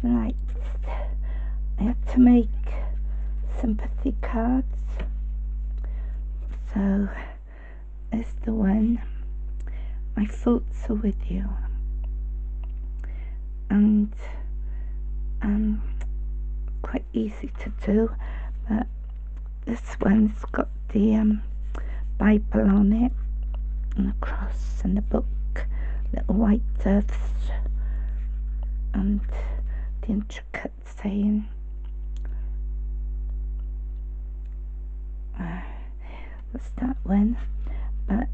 Right, I had to make sympathy cards, so is the one. My thoughts are with you, and quite easy to do, but this one's got the Bible on it, and a cross, and a book, little white doves, and the intricate saying. That's that one, but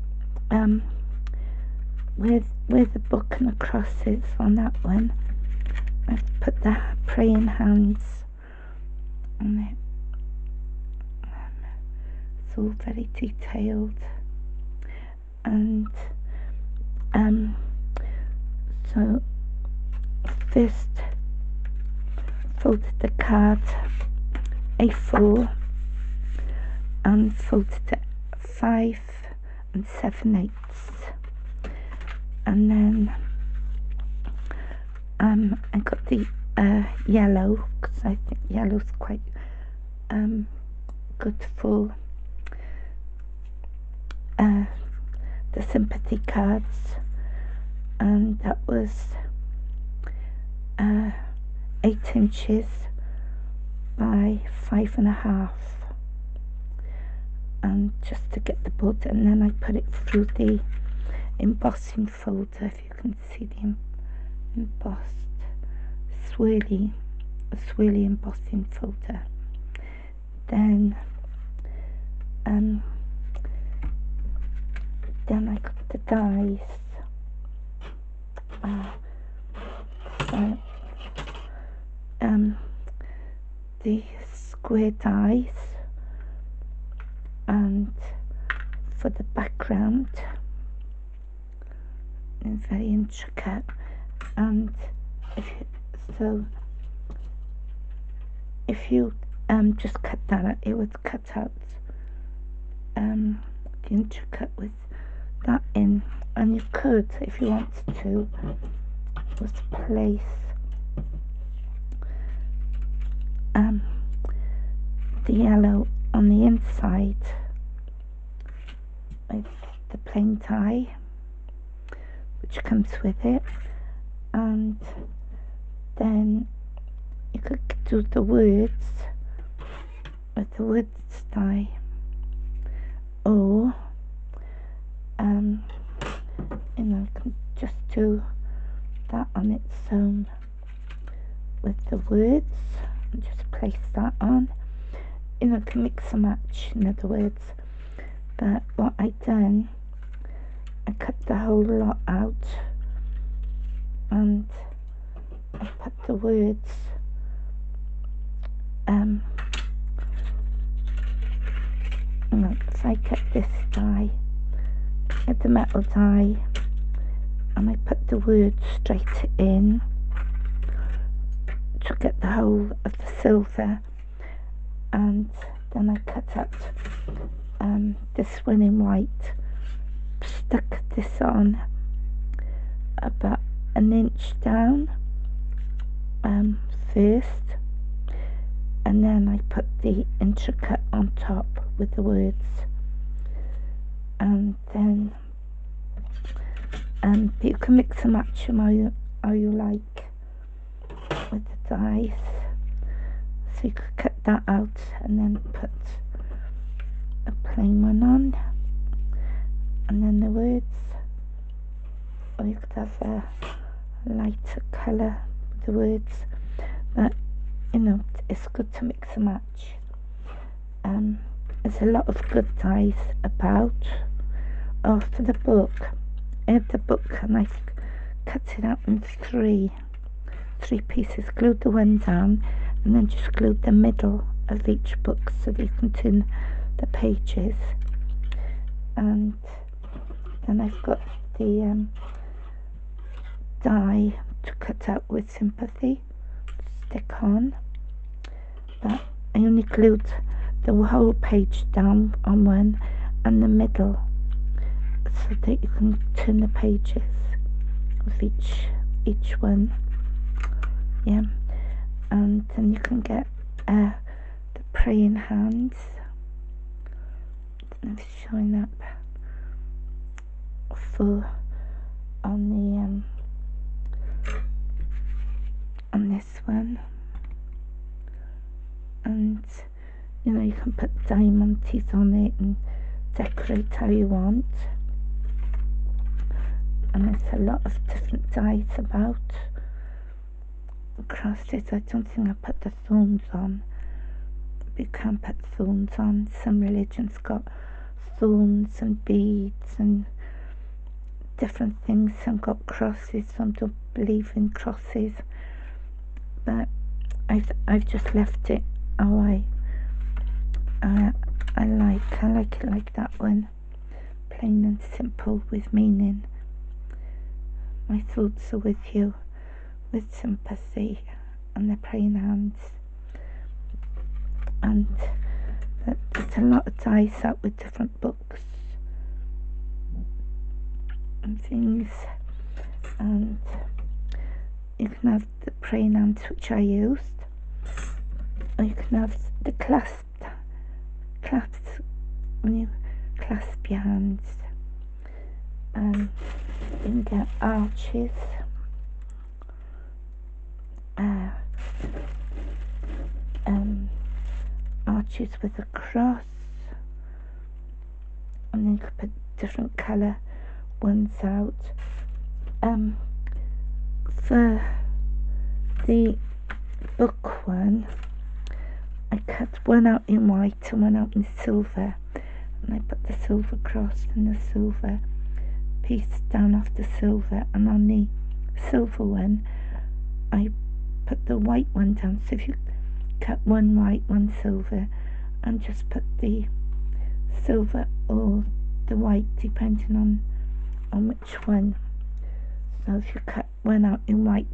where the book and the cross is on that one, I've put the praying hands on it. It's all very detailed, and so first folded the card A4 and folded it 5 7/8, and then I got the yellow, because I think yellow's quite good for the sympathy cards, and that was 8 inches by 5.5, and just to get the board, and then I put it through the embossing folder, if you can see the embossed swirly embossing folder. Then I got the dies, the square dies, and for the background, and very intricate, and if you just cut that out, it would cut out the intricate with that in, and you could, if you wanted to, was place the yellow on the inside with the plain tie which comes with it, and then you could do the words with the words die, or you can just do that on its own with the words and just place that on. Can mix and match, in other words. But what I done, I cut the whole lot out, and I put the words if I get this die, get the metal die, and I put the words straight in to get the whole of the silver, and then I cut out this one in white, stuck this on about 1 inch down first, and then I put the intricate on top with the words, and then you can mix and match them how you like with the dies. So you could cut that out and then put a plain one on, and then the words, or you could have a lighter colour with the words, but it's good to mix and match. There's a lot of good dies about. For the book, I had the book and I cut it out in three pieces, glued the one down, and then just glued the middle of each book so that you can turn the pages. And then I've got the die to cut out with Sympathy, stick on, but I only glued the whole page down on one and the middle so that you can turn the pages of each one. Yeah, and then you can get the praying hands. I'm showing up full on the on this one, and you know, you can put diamond teeth on it and decorate how you want. And there's a lot of different dies about. Crosses, I don't think I put the thorns on. You can't put thorns on. Some religions got thorns and beads and different things. Some got crosses, some don't believe in crosses. But I've just left it how I like it like that one. Plain and simple with meaning. My thoughts are with you, with sympathy, and the praying hands. And there's a lot of dies out with different books and things. And you can have the praying hands, which I used, or you can have the clasps when you clasp your hands. You can get arches, arches with a cross, and then you could put different colour ones out. For the book one, I cut one out in white and one out in silver, and I put the silver cross and the silver piece down off the silver, and on the silver one I put the white one down. So if you cut one white, one silver, and just put the silver or the white depending on which one. So if you cut one out in white,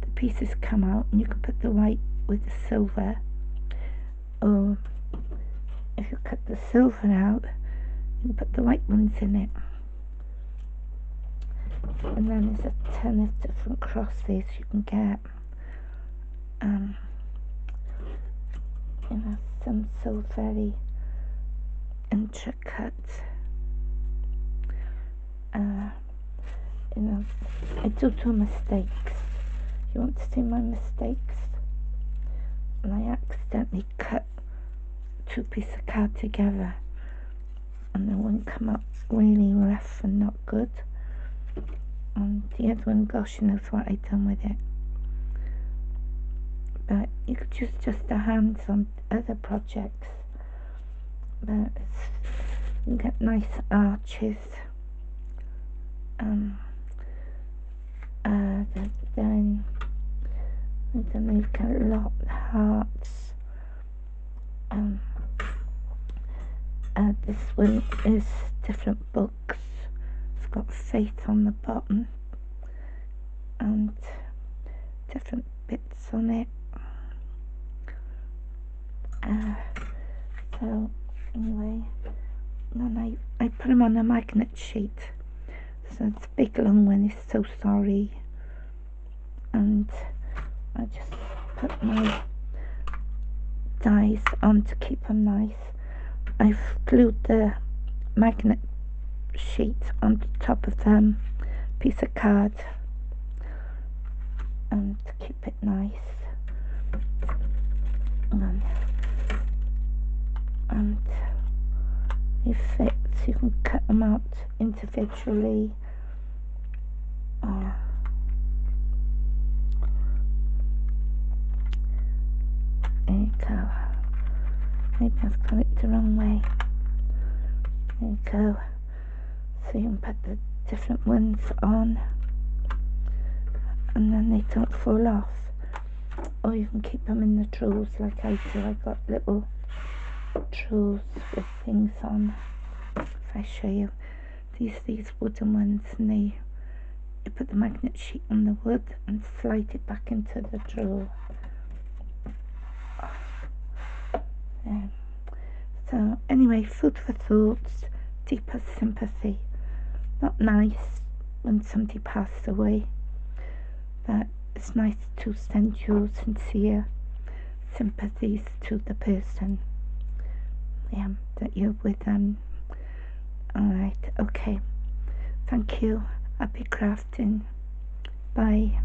the pieces come out, and you can put the white with the silver, or if you cut the silver out, you can put the white ones in it. And then there's a ton of different crosses you can get. You know, some so very intricate. You know, I do mistakes. You want to see my mistakes? And I accidentally cut two pieces of card together, and the one come up really rough and not good. And the other one, gosh knows what I done with it. But you could use just the hands on other projects. But you can get nice arches. Then I don't know, you've got a lot of hearts. This one is different books. It's got faith on the bottom and different bits on it. So anyway, then I put them on a magnet sheet. So it's a big long one, is so sorry. And I just put my dies on to keep them nice. I've glued the magnet sheet on the top of them piece of card to keep it nice. And they fit, so you can cut them out individually. There you go. Maybe I've got it the wrong way. There you go. So you can put the different ones on, and then they don't fall off. Or you can keep them in the drawers like I do. I got little drawers with things on. If I show you, these wooden ones, and you put the magnet sheet on the wood and slide it back into the drawer. So anyway, food for thoughts, deeper sympathy. Not nice when somebody passed away, but it's nice to send your sincere sympathies to the person, yeah, that you're with them. Alright, okay. Thank you. Happy crafting. Bye.